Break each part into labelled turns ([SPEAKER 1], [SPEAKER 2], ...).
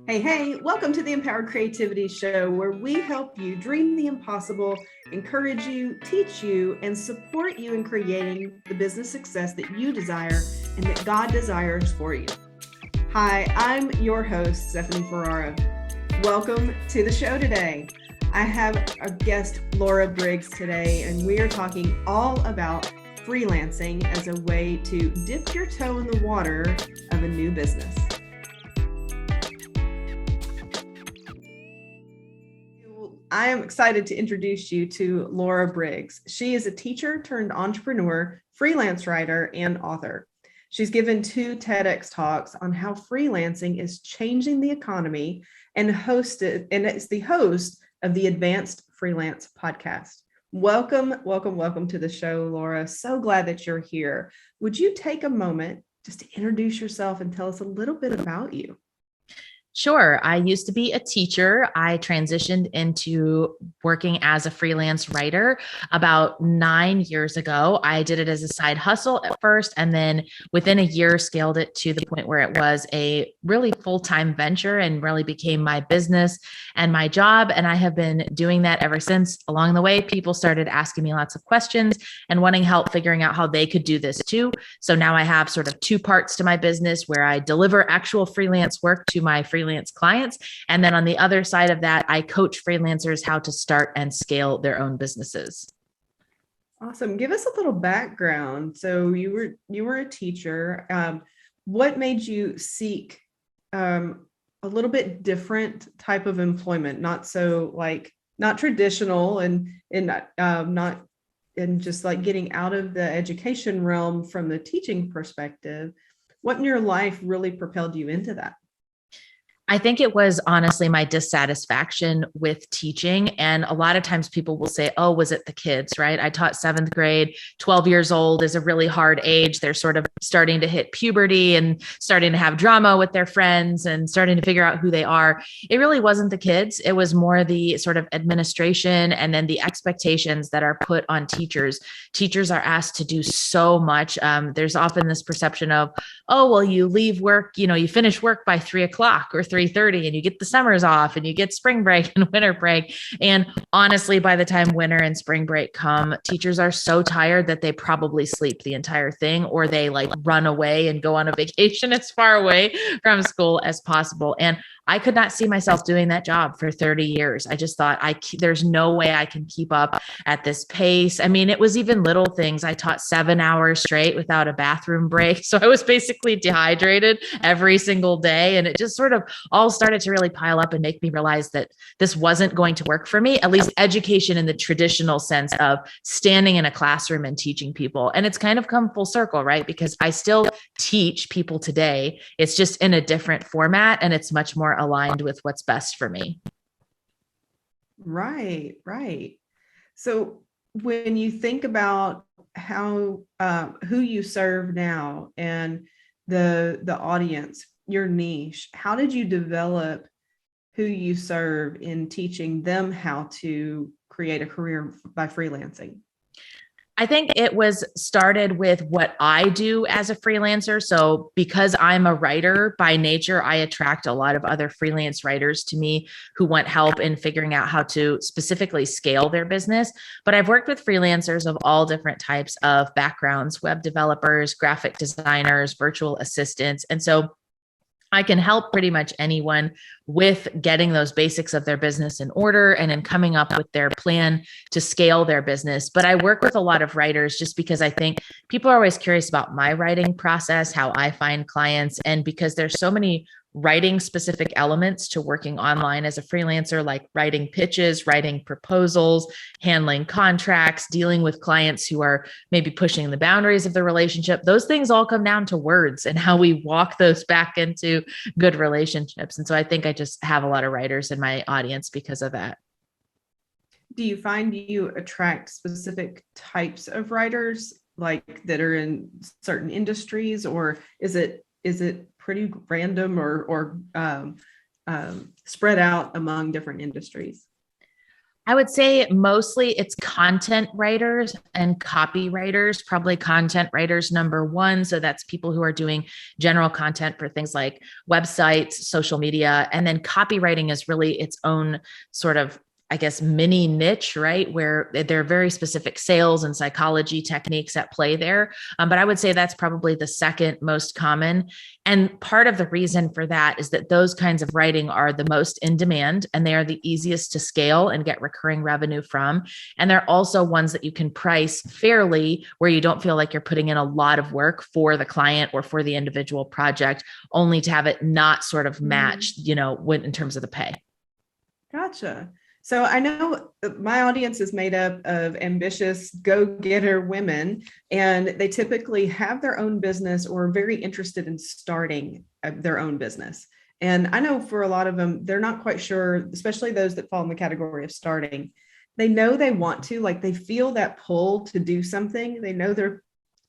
[SPEAKER 1] Hey, welcome to the Empowered Creativity Show, where we help you dream the impossible, encourage you, teach you, and support you in creating the business success that you desire and that God desires for you. Hi, I'm your host, Stephanie Ferrara. Welcome to the show today. I have a guest, Laura Briggs, today, and we are talking all about freelancing as a way to dip your toe in the water of a new business. I am excited to introduce you to Laura Briggs. She is a teacher turned entrepreneur, freelance writer, and author. She's given 2 TEDx talks on how freelancing is changing the economy and is the host of the Advanced Freelance podcast. Welcome to the show, Laura. So glad that you're here. Would you take a moment just to introduce yourself and tell us a little bit about you?
[SPEAKER 2] Sure. I used to be a teacher. I transitioned into working as a freelance writer about 9 years ago. I did it as a side hustle at first, and then within a year scaled it to the point where it was a really full-time venture and really became my business and my job. And I have been doing that ever since. Along the way, people started asking me lots of questions and wanting help figuring out how they could do this too. So now I have sort of 2 parts to my business where I deliver actual freelance work to my freelance clients. And then on the other side of that, I coach freelancers how to start and scale their own businesses.
[SPEAKER 1] Awesome. Give us a little background. So you were a teacher. What made you seek a little bit different type of employment? Not traditional and not and just like getting out of the education realm from the teaching perspective. What in your life really propelled you into that?
[SPEAKER 2] I think it was honestly my dissatisfaction with teaching. And a lot of times people will say, oh, was it the kids, right? I taught 7th grade, 12 years old is a really hard age. They're sort of starting to hit puberty and starting to have drama with their friends and starting to figure out who they are. It really wasn't the kids. It was more the sort of administration and then the expectations that are put on teachers. Teachers are asked to do so much. There's often this perception of, oh, well, you leave work, you finish work by 3:00 or 3:30 and you get the summers off and you get spring break and winter break. And honestly, by the time winter and spring break come, teachers are so tired that they probably sleep the entire thing, or they like run away and go on a vacation as far away from school as possible. And I could not see myself doing that job for 30 years. I just thought there's no way I can keep up at this pace. I mean, it was even little things. I taught 7 hours straight without a bathroom break. So I was basically dehydrated every single day. And it just sort of all started to really pile up and make me realize that this wasn't going to work for me, at least education in the traditional sense of standing in a classroom and teaching people. And it's kind of come full circle, right? Because I still teach people today. It's just in a different format and it's much more aligned with what's best for me.
[SPEAKER 1] Right. So when you think about how who you serve now and the audience, your niche, how did you develop who you serve in teaching them how to create a career by freelancing?
[SPEAKER 2] I think it was started with what I do as a freelancer. So because I'm a writer by nature, I attract a lot of other freelance writers to me who want help in figuring out how to specifically scale their business. But I've worked with freelancers of all different types of backgrounds, web developers, graphic designers, virtual assistants. And so I can help pretty much anyone with getting those basics of their business in order and in coming up with their plan to scale their business. But I work with a lot of writers just because I think people are always curious about my writing process, how I find clients, and because there's so many writing specific elements to working online as a freelancer, like writing pitches, writing proposals, handling contracts, dealing with clients who are maybe pushing the boundaries of the relationship. Those things all come down to words and how we walk those back into good relationships. And so I think I just have a lot of writers in my audience because of that.
[SPEAKER 1] Do you find you attract specific types of writers like that are in certain industries, or is it pretty random or spread out among different industries?
[SPEAKER 2] I would say mostly it's content writers and copywriters, probably content writers number one. So that's people who are doing general content for things like websites, social media. And then copywriting is really its own sort of, I guess, mini niche, right? Where there are very specific sales and psychology techniques at play there. But I would say that's probably the second most common. And part of the reason for that is that those kinds of writing are the most in demand and they are the easiest to scale and get recurring revenue from. And they're also ones that you can price fairly where you don't feel like you're putting in a lot of work for the client or for the individual project, only to have it not sort of matched, when in terms of the pay.
[SPEAKER 1] Gotcha. So I know my audience is made up of ambitious go-getter women, and they typically have their own business or are very interested in starting their own business. And I know for a lot of them, they're not quite sure, especially those that fall in the category of starting. They know they want to, like they feel that pull to do something. They know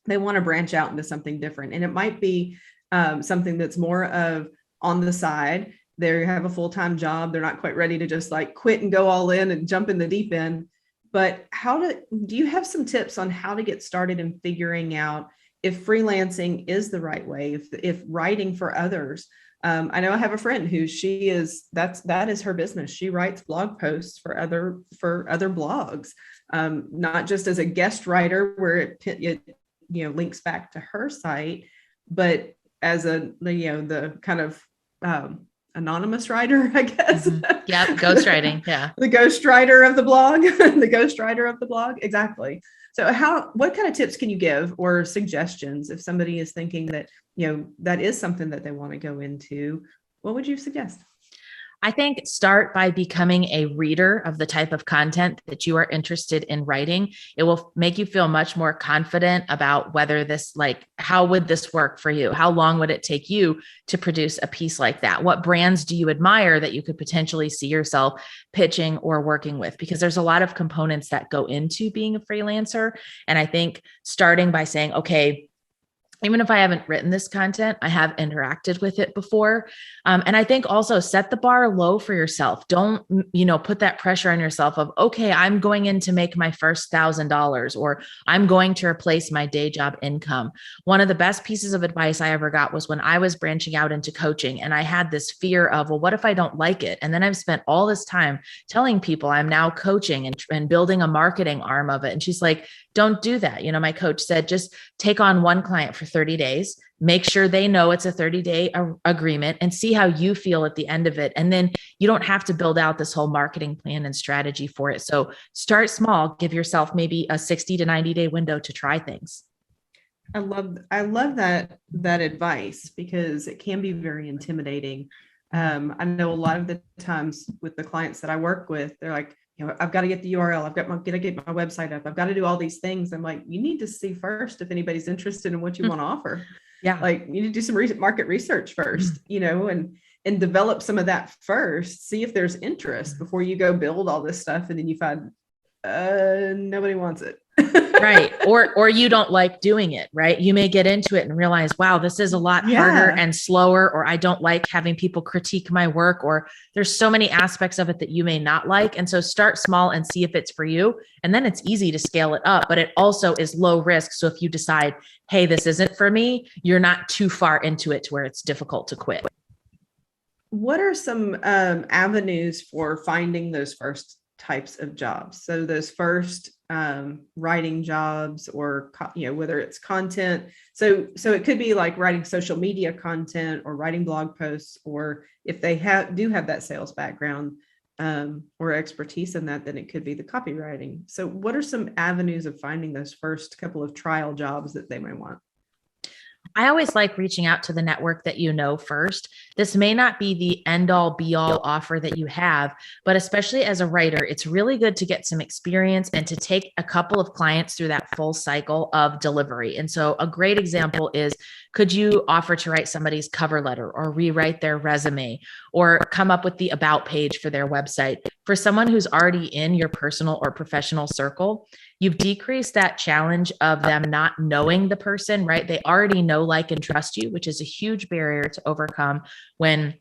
[SPEAKER 1] they want to branch out into something different. And it might be something that's more of on the side. They have a full-time job. They're not quite ready to just like quit and go all in and jump in the deep end. But do you have some tips on how to get started in figuring out if freelancing is the right way, if writing for others? I know I have a friend who that is her business. She writes blog posts for other blogs, not just as a guest writer where it links back to her site, but as the kind of anonymous writer, I guess.
[SPEAKER 2] Mm-hmm. Yep. Ghostwriting. Yeah.
[SPEAKER 1] The ghostwriter of the blog, the ghostwriter of the blog. Exactly. So what kind of tips can you give or suggestions if somebody is thinking that, that is something that they want to go into? What would you suggest?
[SPEAKER 2] I think start by becoming a reader of the type of content that you are interested in writing. It will make you feel much more confident about whether how would this work for you? How long would it take you to produce a piece like that? What brands do you admire that you could potentially see yourself pitching or working with? Because there's a lot of components that go into being a freelancer. And I think starting by saying, okay, even if I haven't written this content, I have interacted with it before. And I think also set the bar low for yourself. Don't, put that pressure on yourself of, okay, I'm going in to make my first $1,000 or I'm going to replace my day job income. One of the best pieces of advice I ever got was when I was branching out into coaching and I had this fear of, well, what if I don't like it? And then I've spent all this time telling people I'm now coaching and building a marketing arm of it. And she's like, don't do that. My coach said, just take on one client for 30 days, make sure they know it's a 30-day agreement and see how you feel at the end of it. And then you don't have to build out this whole marketing plan and strategy for it. So start small, give yourself maybe a 60 to 90-day window to try things.
[SPEAKER 1] I love that advice because it can be very intimidating. I know a lot of the times with the clients that I work with, they're like, I've got to get the URL. I've got to get my website up. I've got to do all these things. I'm like, you need to see first if anybody's interested in what you want to offer.
[SPEAKER 2] Yeah.
[SPEAKER 1] Like you need to do some market research first, and develop some of that first, see if there's interest before you go build all this stuff. And then you find, nobody wants it.
[SPEAKER 2] Right. Or you don't like doing it, right? You may get into it and realize, wow, this is a lot harder and slower, or I don't like having people critique my work, or there's so many aspects of it that you may not like. And so start small and see if it's for you. And then it's easy to scale it up, but it also is low risk. So if you decide, hey, this isn't for me, you're not too far into it to where it's difficult to quit.
[SPEAKER 1] What are some avenues for finding those first types of jobs? So those first writing jobs, or whether it's content. So it could be like writing social media content or writing blog posts, or if they do have that sales background or expertise in that, then it could be the copywriting. So what are some avenues of finding those first couple of trial jobs that they might want?
[SPEAKER 2] I always like reaching out to the network that you know first. This may not be the end all be all offer that you have, but especially as a writer, it's really good to get some experience and to take a couple of clients through that full cycle of delivery. And so a great example is, could you offer to write somebody's cover letter or rewrite their resume or come up with the about page for their website? For someone who's already in your personal or professional circle, you've decreased that challenge of them not knowing the person, right? They already know, like, and trust you, which is a huge barrier to overcome when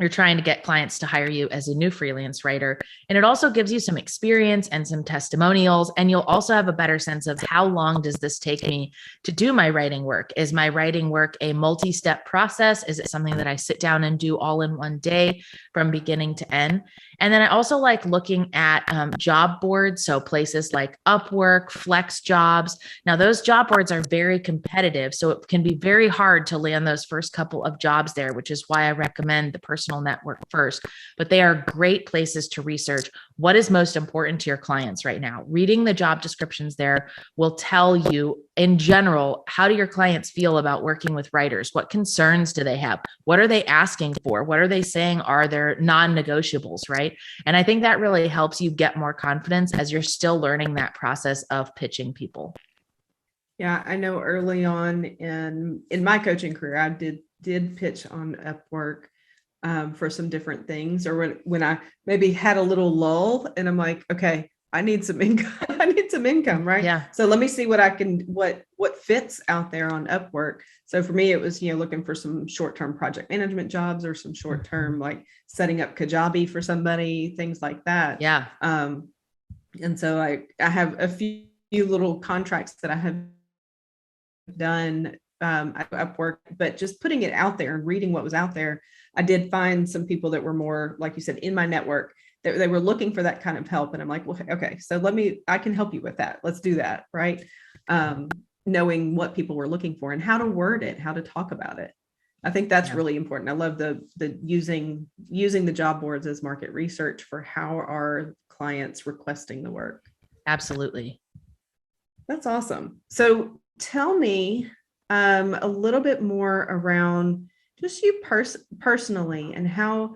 [SPEAKER 2] you're trying to get clients to hire you as a new freelance writer. And it also gives you some experience and some testimonials. And you'll also have a better sense of how long does this take me to do my writing work? Is my writing work a multi-step process? Is it something that I sit down and do all in one day from beginning to end? And then I also like looking at job boards. So places like Upwork, Flex Jobs. Now, those job boards are very competitive. So it can be very hard to land those first couple of jobs there, which is why I recommend the personal network first. But they are great places to research what is most important to your clients right now. Reading the job descriptions there will tell you, in general, how do your clients feel about working with writers? What concerns do they have? What are they asking for? What are they saying are their non-negotiables, right? And I think that really helps you get more confidence as you're still learning that process of pitching people.
[SPEAKER 1] Yeah, I know early on in my coaching career, I did pitch on Upwork for some different things, or when I maybe had a little lull and I'm like, okay, I need some income. I need some income, right?
[SPEAKER 2] Yeah.
[SPEAKER 1] So let me see what fits out there on Upwork. So for me, it was, looking for some short-term project management jobs or some short-term, like setting up Kajabi for somebody, things like that.
[SPEAKER 2] Yeah.
[SPEAKER 1] And so I have a few little contracts that I have done at Upwork, but just putting it out there and reading what was out there, I did find some people that were more, like you said, in my network, that they were looking for that kind of help. And I'm like, well, okay, so I can help you with that. Let's do that. Right. Knowing what people were looking for and how to word it, how to talk about it. I think that's really important. I love the using the job boards as market research for how are clients requesting the work.
[SPEAKER 2] Absolutely.
[SPEAKER 1] That's awesome. So tell me a little bit more around just you personally and how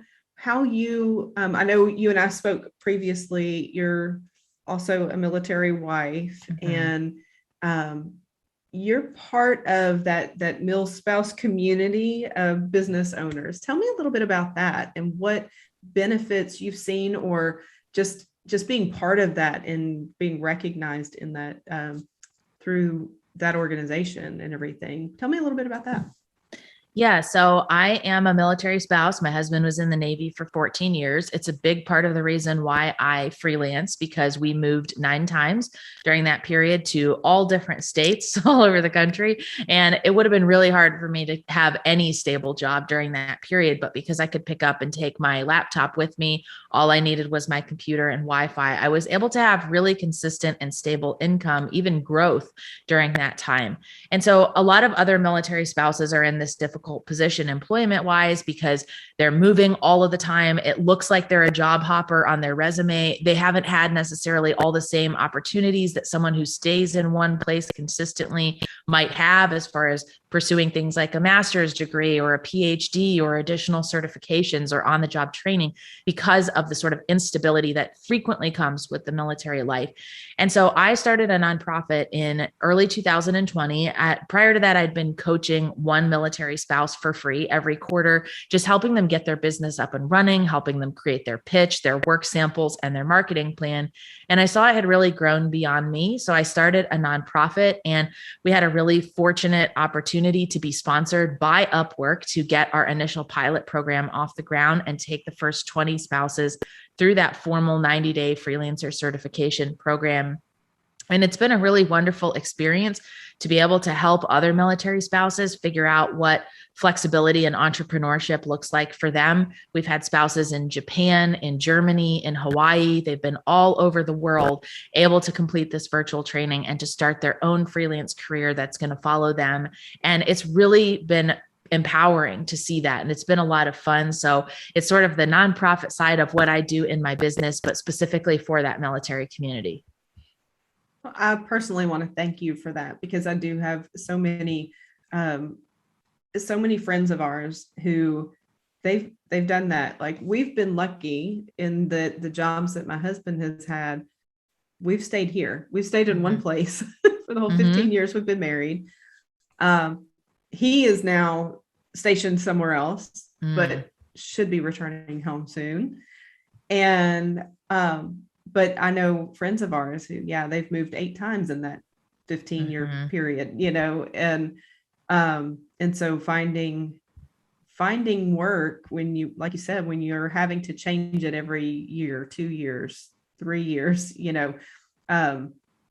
[SPEAKER 1] you, I know you and I spoke previously, you're also a military wife, and you're part of that mil spouse community of business owners. Tell me a little bit about that and what benefits you've seen, or just being part of that and being recognized in that through that organization and everything. Tell me a little bit about that.
[SPEAKER 2] Yeah, so I am a military spouse. My husband was in the Navy for 14 years. It's a big part of the reason why I freelance, because we moved 9 times during that period to all different states all over the country. And it would have been really hard for me to have any stable job during that period. But because I could pick up and take my laptop with me, all I needed was my computer and Wi-Fi. I was able to have really consistent and stable income, even growth during that time. And so a lot of other military spouses are in this difficult position employment wise because they're moving all of the time. It looks like they're a job hopper on their resume. They haven't had necessarily all the same opportunities that someone who stays in one place consistently might have, as far as pursuing things like a master's degree or a PhD or additional certifications or on the job training, because of the sort of instability that frequently comes with the military life. And so I started a nonprofit in early 2020. Prior to that, I'd been coaching one military spouse for free every quarter, just helping them get their business up and running, helping them create their pitch, their work samples, and their marketing plan. And I saw it had really grown beyond me. So I started a nonprofit, and we had a really fortunate opportunity to be sponsored by Upwork to get our initial pilot program off the ground and take the first 20 spouses through that formal 90-day freelancer certification program. And it's been a really wonderful experience to be able to help other military spouses figure out what flexibility and entrepreneurship looks like for them. We've had spouses in Japan, in Germany, in Hawaii. They've been all over the world able to complete this virtual training and to start their own freelance career that's going to follow them. And it's really been empowering to see that. And it's been a lot of fun. So it's sort of the nonprofit side of what I do in my business, but specifically for that military community.
[SPEAKER 1] I personally want to thank you for that, because I do have so many friends of ours who they've done that. Like, we've been lucky in the jobs that my husband has had. We've stayed here. We've stayed in one place for the whole 15 years we've been married. He is now stationed somewhere else, but should be returning home soon. And but I know friends of ours who, they've moved 8 times in that 15-year period, and so finding finding work when you, like you said, when you're having to change it every year, 2 years, 3 years,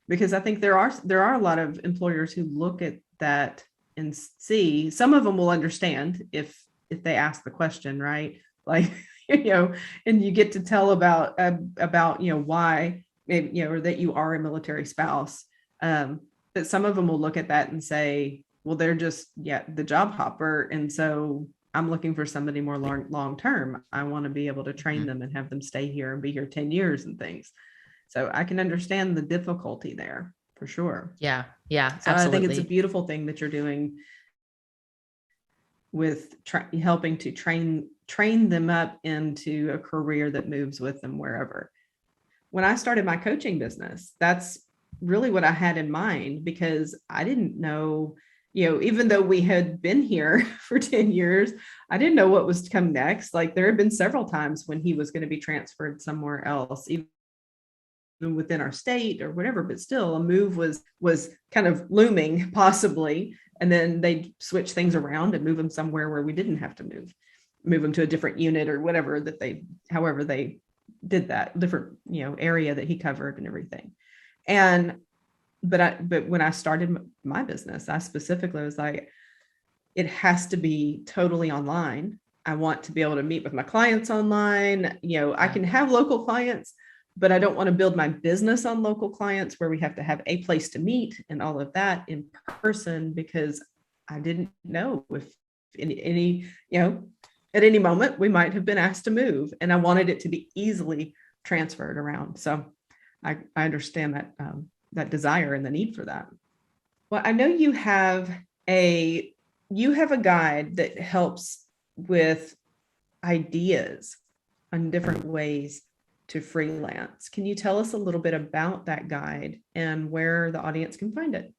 [SPEAKER 1] because I think there are a lot of employers who look at that and see, some of them will understand if they ask the question, right? Like, and you get to tell about why, maybe, or that you are a military spouse. But some of them will look at that and say, well, they're just, the job hopper. And so I'm looking for somebody more long term. I want to be able to train them and have them stay here and be here 10 years and things. So I can understand the difficulty there for sure.
[SPEAKER 2] Yeah,
[SPEAKER 1] so
[SPEAKER 2] absolutely.
[SPEAKER 1] I think it's a beautiful thing that you're doing with helping to train them up into a career that moves with them wherever. When I started my coaching business, that's really what I had in mind, because I didn't know, even though we had been here for 10 years, I didn't know what was to come next. Like, there had been several times when he was going to be transferred somewhere else, even within our state or whatever, but still a move was kind of looming possibly. And then they'd switch things around and move them somewhere where we didn't have to move them to a different unit or whatever however they did that different, area that he covered and everything. But when I started my business, I specifically was like, it has to be totally online. I want to be able to meet with my clients online. I can have local clients, but I don't want to build my business on local clients where we have to have a place to meet and all of that in person, because I didn't know if any at any moment we might have been asked to move, and I wanted it to be easily transferred around. So I understand that desire and the need for that. Well, I know you have a guide that helps with ideas on different ways to freelance. Can you tell us a little bit about that guide and where the audience can find it?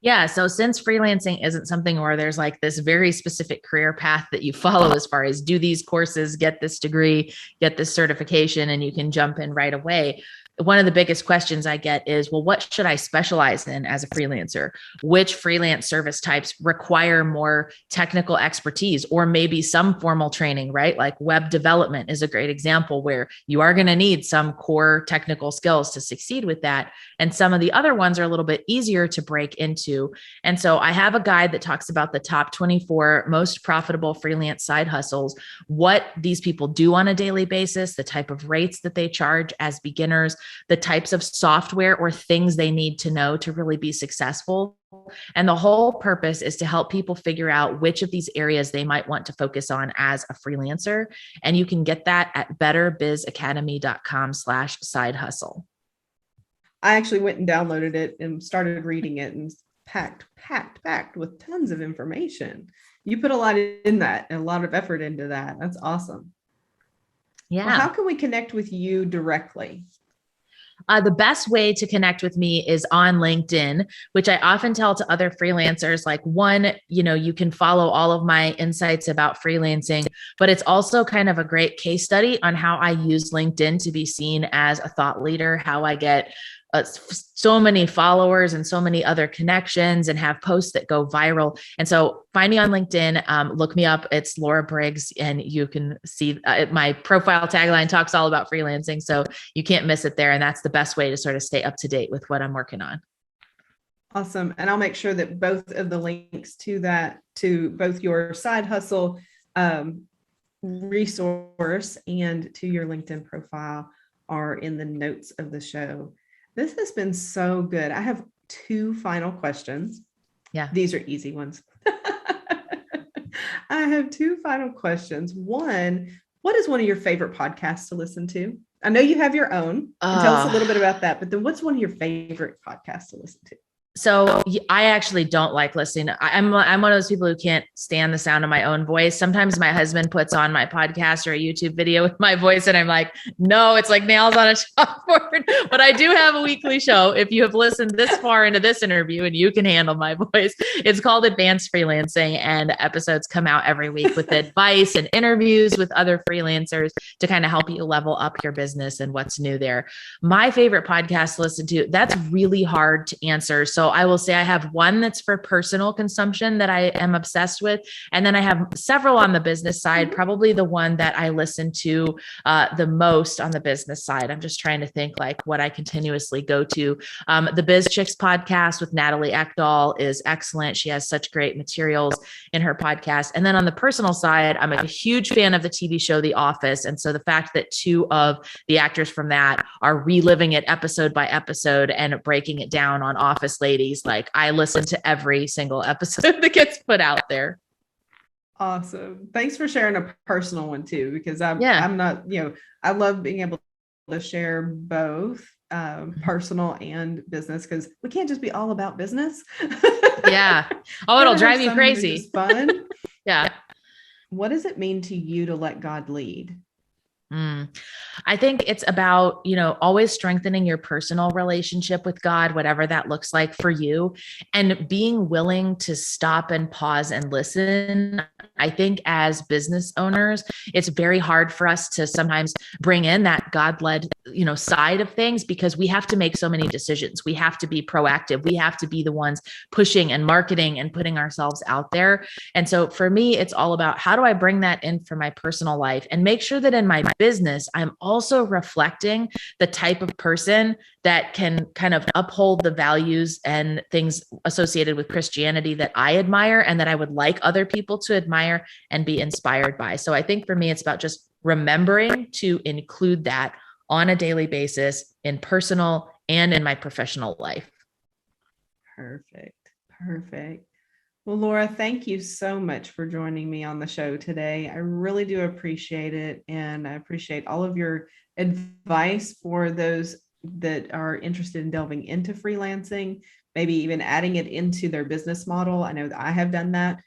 [SPEAKER 2] Yeah. So since freelancing isn't something where there's like this very specific career path that you follow as far as do these courses, get this degree, get this certification, and you can jump in right away. One of the biggest questions I get is, well, what should I specialize in as a freelancer? Which freelance service types require more technical expertise or maybe some formal training, right? Like web development is a great example where you are going to need some core technical skills to succeed with that. And some of the other ones are a little bit easier to break into. And so I have a guide that talks about the top 24 most profitable freelance side hustles, what these people do on a daily basis, the type of rates that they charge as beginners, the types of software or things they need to know to really be successful. And the whole purpose is to help people figure out which of these areas they might want to focus on as a freelancer. And you can get that at betterbizacademy.com/side hustle.
[SPEAKER 1] I actually went and downloaded it and started reading it, and packed with tons of information. You put a lot in that and a lot of effort into that. That's awesome.
[SPEAKER 2] Yeah.
[SPEAKER 1] Well, how can we connect with you directly?
[SPEAKER 2] The best way to connect with me is on LinkedIn, which I often tell to other freelancers, like, one, you can follow all of my insights about freelancing, but it's also kind of a great case study on how I use LinkedIn to be seen as a thought leader, how I get so many followers and so many other connections and have posts that go viral. And so find me on LinkedIn, look me up. It's Laura Briggs, and you can see my profile tagline talks all about freelancing. So you can't miss it there. And that's the best way to sort of stay up to date with what I'm working on.
[SPEAKER 1] Awesome. And I'll make sure that both of the links to both your side hustle resource and to your LinkedIn profile are in the notes of the show. This has been so good. I have 2 final questions.
[SPEAKER 2] Yeah.
[SPEAKER 1] These are easy ones. I have 2 final questions. One, what is one of your favorite podcasts to listen to? I know you have your own. Tell us a little bit about that, but then what's one of your favorite podcasts to listen to?
[SPEAKER 2] So I actually don't like listening. I'm one of those people who can't stand the sound of my own voice. Sometimes my husband puts on my podcast or a YouTube video with my voice, and I'm like, no, it's like nails on a chalkboard. But I do have a weekly show. If you have listened this far into this interview and you can handle my voice, it's called Advanced Freelancing, and episodes come out every week with advice and interviews with other freelancers to kind of help you level up your business and what's new there. My favorite podcast to listen to, that's really hard to answer. So So I will say I have one that's for personal consumption that I am obsessed with. And then I have several on the business side, probably the one that I listen to the most on the business side. I'm just trying to think like what I continuously go to. The Biz Chicks podcast with Natalie Ekdahl is excellent. She has such great materials in her podcast. And then on the personal side, I'm a huge fan of the TV show The Office. And so the fact that two of the actors from that are reliving it episode by episode and breaking it down on Office Ladies, like I listen to every single episode that gets put out there.
[SPEAKER 1] Awesome. Thanks for sharing a personal one too, because I'm not, I love being able to share both personal and business, because we can't just be all about business.
[SPEAKER 2] Yeah. Oh, it'll drive you crazy.
[SPEAKER 1] Fun.
[SPEAKER 2] Yeah.
[SPEAKER 1] What does it mean to you to let God lead?
[SPEAKER 2] I think it's about, always strengthening your personal relationship with God, whatever that looks like for you, and being willing to stop and pause and listen. I think as business owners, it's very hard for us to sometimes bring in that God-led, side of things, because we have to make so many decisions. We have to be proactive. We have to be the ones pushing and marketing and putting ourselves out there. And so for me, it's all about how do I bring that in for my personal life and make sure that in my business, I'm also reflecting the type of person that can kind of uphold the values and things associated with Christianity that I admire and that I would like other people to admire and be inspired by. So I think for me, it's about just remembering to include that on a daily basis in personal and in my professional life.
[SPEAKER 1] Perfect. Well, Laura, thank you so much for joining me on the show today. I really do appreciate it. And I appreciate all of your advice for those that are interested in delving into freelancing, maybe even adding it into their business model. I know that I have done that,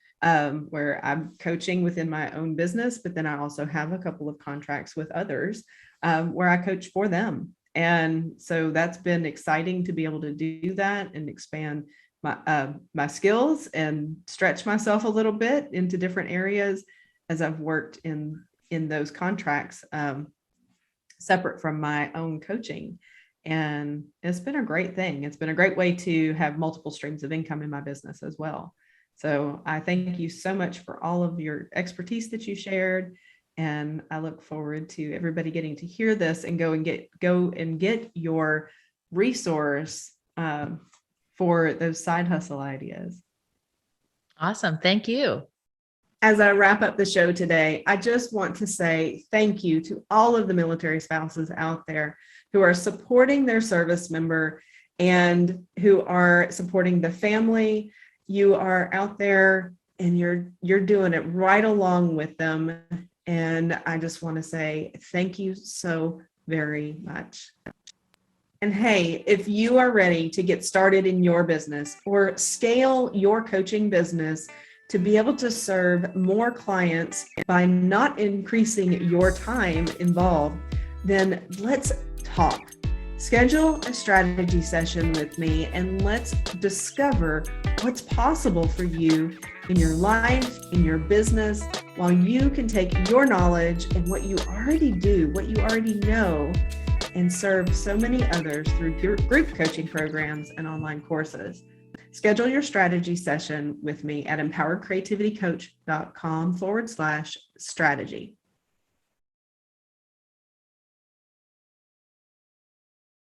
[SPEAKER 1] where I'm coaching within my own business, but then I also have a couple of contracts with others where I coach for them. And so that's been exciting to be able to do that and expand my skills and stretch myself a little bit into different areas as I've worked in those contracts, separate from my own coaching. And it's been a great thing. It's been a great way to have multiple streams of income in my business as well. So I thank you so much for all of your expertise that you shared. And I look forward to everybody getting to hear this and go and get your resource for those side hustle ideas.
[SPEAKER 2] Awesome. Thank you.
[SPEAKER 1] As I wrap up the show today, I just want to say thank you to all of the military spouses out there who are supporting their service member and who are supporting the family. You are out there and you're doing it right along with them. And I just want to say thank you so very much. And hey, if you are ready to get started in your business or scale your coaching business to be able to serve more clients by not increasing your time involved, then let's talk. Schedule a strategy session with me and let's discover what's possible for you in your life, in your business, while you can take your knowledge and what you already do, what you already know, and serve so many others through group coaching programs and online courses. Schedule your strategy session with me at empoweredcreativitycoach.com/strategy.